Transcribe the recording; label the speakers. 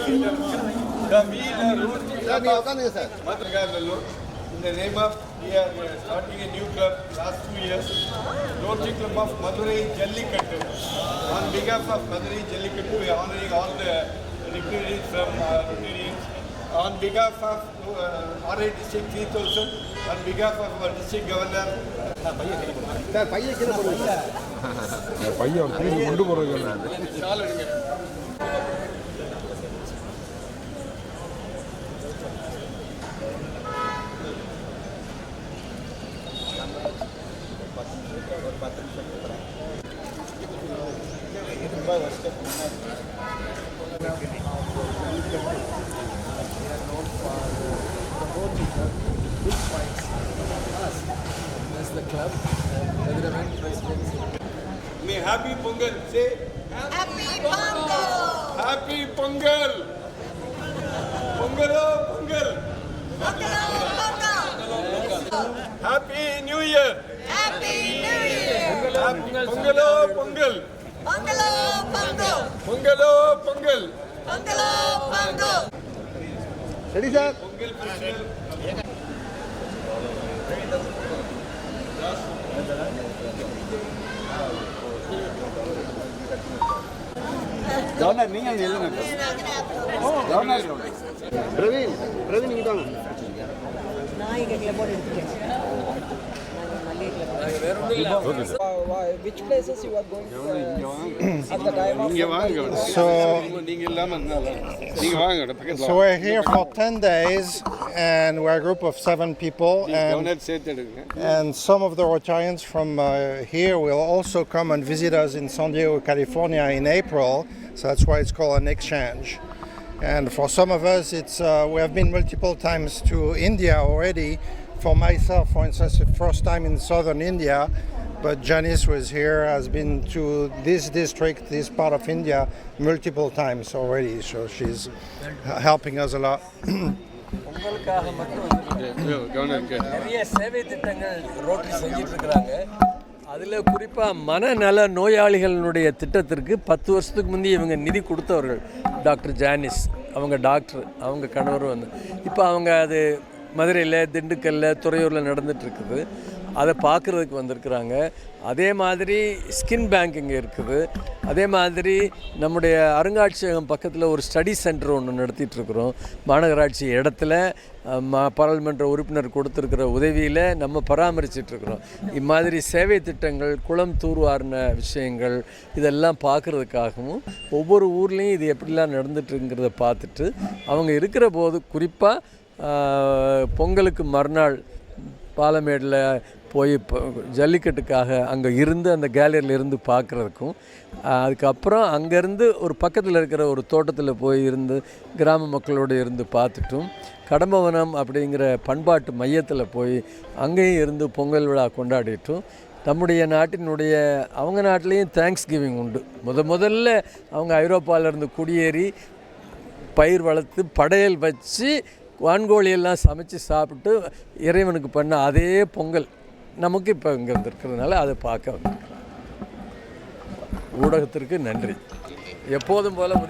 Speaker 1: In the name of, we are starting a new club last 2 years, Rotary Club of Madurai Jallikattu. On behalf of Madurai Jallikattu, we are honoring all the retirees from Rotarians. On behalf of RI District 3000, on behalf of our District Governor.
Speaker 2: That's the club.
Speaker 1: May Happy Pongal. Say
Speaker 3: Happy Pongal!
Speaker 1: Happy Pongal. Pongalo Pongal.
Speaker 3: Pongal!
Speaker 1: Happy New Year.
Speaker 3: Happy New Year!
Speaker 1: Pongalo Pongal.
Speaker 3: Pongalo Pongal!
Speaker 1: Pongalo Pongal.
Speaker 3: Pongalo Pongal!
Speaker 2: Ready, sir?
Speaker 1: Pongal festival.
Speaker 2: Governor, நீங்க எழுதுங்க. Governor. Praveen இங்க வாங்க.
Speaker 3: நான் இங்க கிளப்போட எடுத்துட்டேன்.
Speaker 4: Which places you are going to at the time of
Speaker 5: So we're here for 10 days and we're a group of 7 people and some of the Rotarians from here will also come and visit us in San Diego, California in April, so that's why it's called an exchange. And for some of us we have been multiple times to India already. For myself, for instance, the first time in southern India, but Janice was here, has been to this district, this part of India, multiple times already, so she's helping us a lot.
Speaker 2: உங்களுக்காக மட்டும் நிறைய சேவை திட்டங்கள் rotary செஞ்சிட்டு இருக்கிறாங்க. அதில் குறிப்பாக மனநல நோயாளிகளுடைய திட்டத்திற்கு 10 வருஷத்துக்கு முந்தைய இவங்க நிதி கொடுத்தவர்கள். டாக்டர் ஜானிஸ் அவங்க டாக்டர், அவங்க கணவர் வந்து இப்போ அவங்க அது மதுரையில், திண்டுக்கல்லில், துறையூரில் நடந்துகிட்ருக்குது. அதை பார்க்குறதுக்கு வந்திருக்கிறாங்க. அதே மாதிரி ஸ்கின் பேங்க் இங்கே இருக்குது. அதே மாதிரி நம்முடைய அருங்காட்சியகம் பக்கத்தில் ஒரு ஸ்டடி சென்டர் ஒன்று நடத்திட்டுருக்குறோம். மாநகராட்சி இடத்துல பாராளுமன்ற உறுப்பினர் கொடுத்துருக்கிற உதவியில் நம்ம பராமரிச்சிட்ருக்குறோம். இம்மாதிரி சேவை திட்டங்கள், குளம் தூர்வாரின விஷயங்கள் இதெல்லாம் பார்க்குறதுக்காகவும் ஒவ்வொரு ஊர்லேயும் இது எப்படிலாம் நடந்துட்டுருங்கிறத பார்த்துட்டு அவங்க இருக்கிற போது குறிப்பாக பொங்கலுக்கு மறுநாள் பாலமேடில் போய் ஜல்லிக்கட்டுக்காக அங்கே இருந்து அந்த கேலரியில் இருந்து பார்க்குறதுக்கும், அதுக்கப்புறம் அங்கேருந்து ஒரு பக்கத்தில் இருக்கிற ஒரு தோட்டத்தில் போய் இருந்து கிராம மக்களோடு இருந்து பார்த்துட்டும், கடம்பவனம் அப்படிங்கிற பண்பாட்டு மையத்தில் போய் அங்கேயும் இருந்து பொங்கல் விழா கொண்டாடிட்டும், நம்முடைய நாட்டினுடைய அவங்க நாட்டிலையும் தேங்க்ஸ் கிவிங் உண்டு. முதல்ல அவங்க ஐரோப்பாவிலேருந்து குடியேறி பயிர் வளர்த்து படையல் வச்சு வான்கோழியெல்லாம் சமைச்சு சாப்பிட்டு இறைவனுக்கு பண்ண அதே பொங்கல் நமக்கு இப்போ இங்கே வந்துருக்கிறதுனால அதை பார்க்க வந்திருக்கிறோம். ஊடகத்திற்கு நன்றி. எப்போதும் போல்